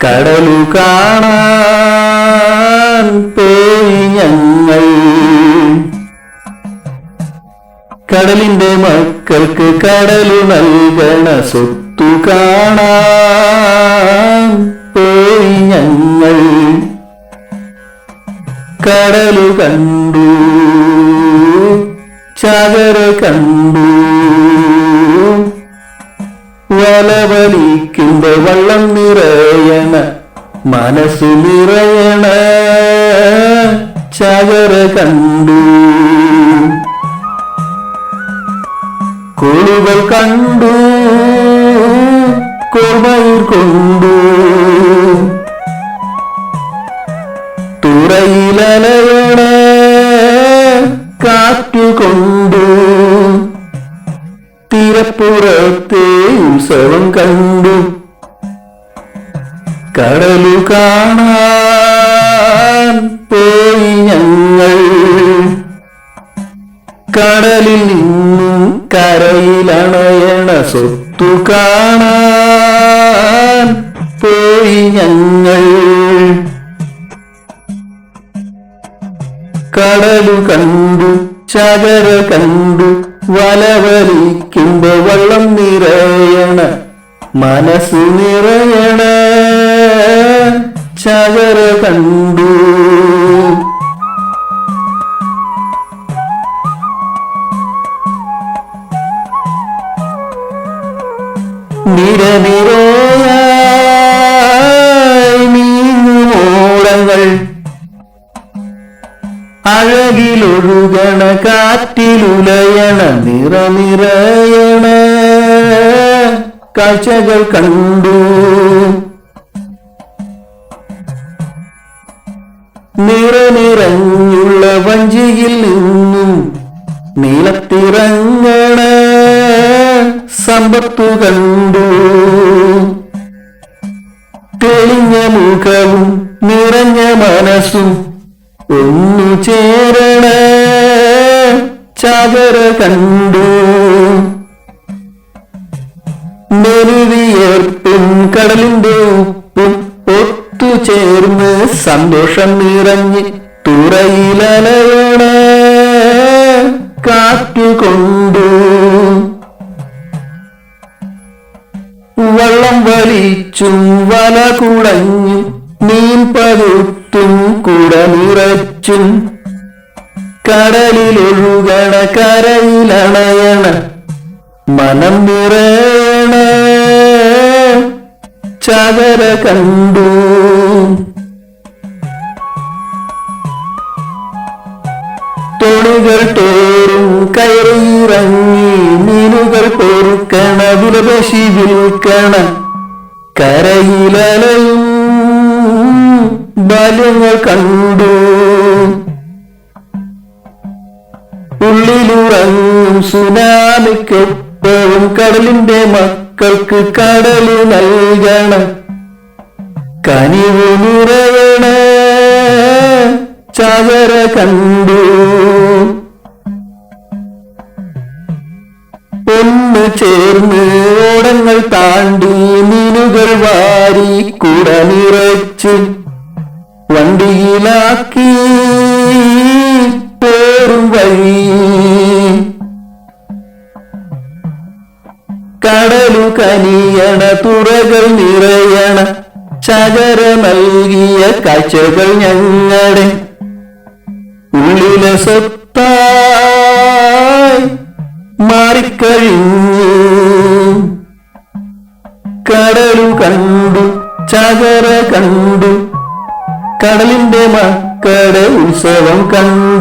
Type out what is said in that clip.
കടലു കാണാൻ പോയി ഞങ്ങൾ. കടലിന്റെ മക്കൾക്ക് കടലു നൽകണ സ്വത്തു കാണാൻ പോയി ഞങ്ങൾ. കടലു കണ്ടു, ചകര കണ്ടു, വലവലിക്കുമ്പോ വള്ളം നിറയണ, മനസ്സു നിറയണ ചകര കണ്ടു. കോളുകൾ കണ്ടു, കോർമയൂർ കൊണ്ടു, തുറയിലലയണ കാറ്റുകൊണ്ടു. തീരപ്പുറത്തെ ഉത്സവം കണ്ടു. കടലു കാണാൻ പോയി ഞങ്ങൾ. കടലിൽ നിന്നും കരയിലണയണ സ്വത്തു കാണാൻ പോയി ഞങ്ങൾ. കടലു കണ്ടു, ചകര കണ്ടു, വലവലിക്കുമ്പോ വള്ളം നിറയണ, മനസ്സു നിറയണ ചകര കണ്ടു. നിരനിരയായി നീങ്ങുമോളങ്ങൾ, അഴകിലൊഴുകണ കാറ്റിലുലയണ, നിറനിറയണ കാഴ്ചകൾ കണ്ടു. നിറനിറഞ്ഞുള്ള വഞ്ചിയിൽ നിന്നും നീലത്തിറങ്ങണ സമ്പത്തു കണ്ടു. തെളിഞ്ഞ മുഖവും നിറഞ്ഞ മനസ്സും ഒന്നു ചേരണ ചകര കണ്ടു. നെരുവിയർപ്പും കടലിന്റെ ഉപ്പും ഒത്തുചേർന്ന് സന്തോഷം നിറഞ്ഞ് തുറയിലലയണ കാറ്റുകൊണ്ടു. വള്ളം വലിച്ചും വല കുടഞ്ഞും മീൻ പകുത്തും കുട നിറച്ചും, കടലിലൊഴുകണ കരയിലണയണ, മനം നിറയണ ചകര കണ്ടു. തോണികൾ തോറും കയറിയിറങ്ങി മീനുകൾ പൊറുക്കണ, വിലപേശി വിൽക്കണ കരയിലലയും ബാല്യങ്ങൾ കണ്ടു. ഉള്ളിലുറങ്ങും സുനാമിക്കൊപ്പവും കടലിന്റെ മക്കൾക്ക് കടലു നൽകണ, കനിവു നിറയണ ചകര കണ്ടു. ഒന്നു ചേർന്ന് ഓടങ്ങൾ താണ്ടി മീനുകൾ വാരി കുട നിറച്ച് വണ്ടിയിലാക്കി പോരും വഴി. കടലു കനിയണ, തുറകൾ നിറയണ ചകര നൽകിയ കാഴ്ചകൾ ഞങ്ങളുടെ ഉള്ളിലെ സ്വത്തായി മാറിക്കഴിഞ്ഞു. കടലു കണ്ടു, ചകര കണ്ടു, കടലിന്റെ മക്കളുടെ ഉത്സവം കണ്ടു.